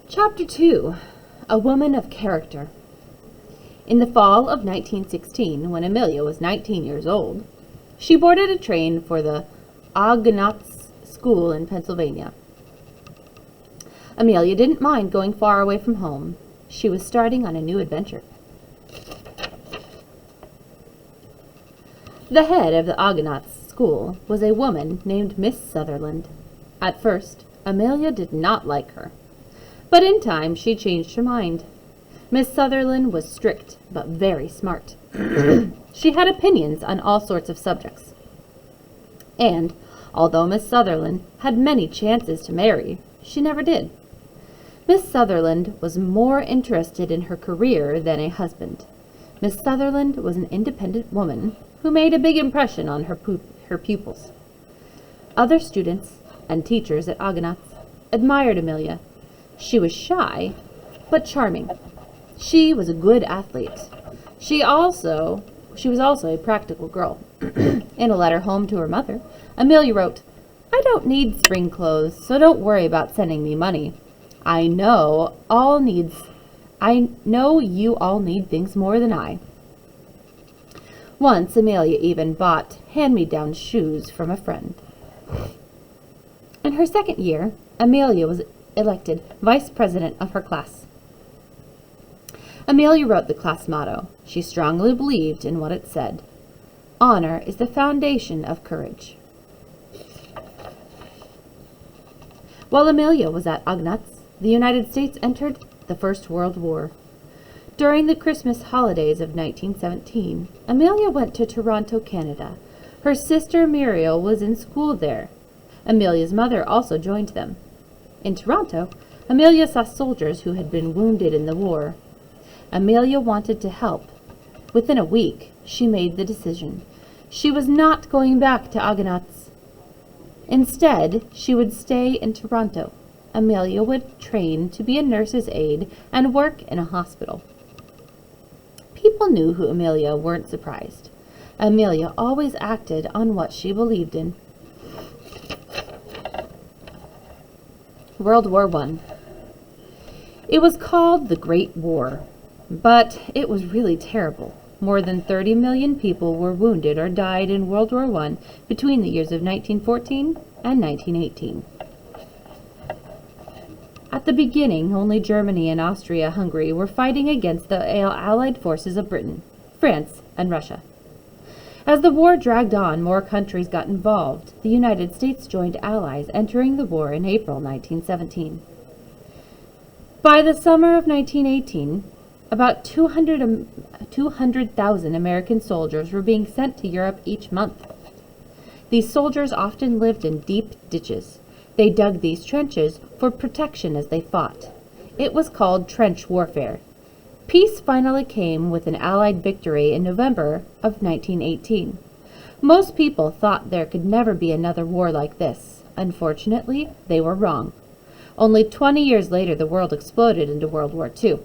Chapter 2. A Woman of Character. In the fall of 1916, when Amelia was 19 years old, she boarded a train for the Argonauts School in Pennsylvania. Amelia didn't mind going far away from home. She was starting on a new adventure. The head of the Argonauts School was a woman named Miss Sutherland. At first, Amelia did not like her, but in time she changed her mind. Miss Sutherland was strict, but very smart. She had opinions on all sorts of subjects. And, although Miss Sutherland had many chances to marry, she never did. Miss Sutherland was more interested in her career than a husband. Miss Sutherland was an independent woman who made a big impression on her pupils. Other students and teachers at Argonauts admired Amelia. She was shy, but charming. She was a good athlete. She was also a practical girl. In a letter home to her mother, Amelia wrote, "I don't need spring clothes, so don't worry about sending me money. I know you all need things more than I." Once, Amelia even bought hand-me-down shoes from a friend. In her second year, Amelia was elected vice president of her class. Amelia wrote the class motto. She strongly believed in what it said. Honor is the foundation of courage. While Amelia was at Argonauts, the United States entered the First World War. During the Christmas holidays of 1917, Amelia went to Toronto, Canada. Her sister Muriel was in school there. Amelia's mother also joined them. In Toronto, Amelia saw soldiers who had been wounded in the war. Amelia wanted to help. Within a week, she made the decision. She was not going back to Argonauts. Instead, she would stay in Toronto. Amelia would train to be a nurse's aide and work in a hospital. People knew who Amelia weren't surprised. Amelia always acted on what she believed in. World War I. It was called the Great War, but it was really terrible. More than 30 million people were wounded or died in World War I between the years of 1914 and 1918. At the beginning, only Germany and Austria-Hungary were fighting against the Allied forces of Britain, France, and Russia. As the war dragged on, more countries got involved. The United States joined allies, entering the war in April 1917. By the summer of 1918, about 200,000 American soldiers were being sent to Europe each month. These soldiers often lived in deep ditches. They dug these trenches for protection as they fought. It was called trench warfare. Peace finally came with an Allied victory in November of 1918. Most people thought there could never be another war like this. Unfortunately, they were wrong. Only 20 years later, the world exploded into World War II.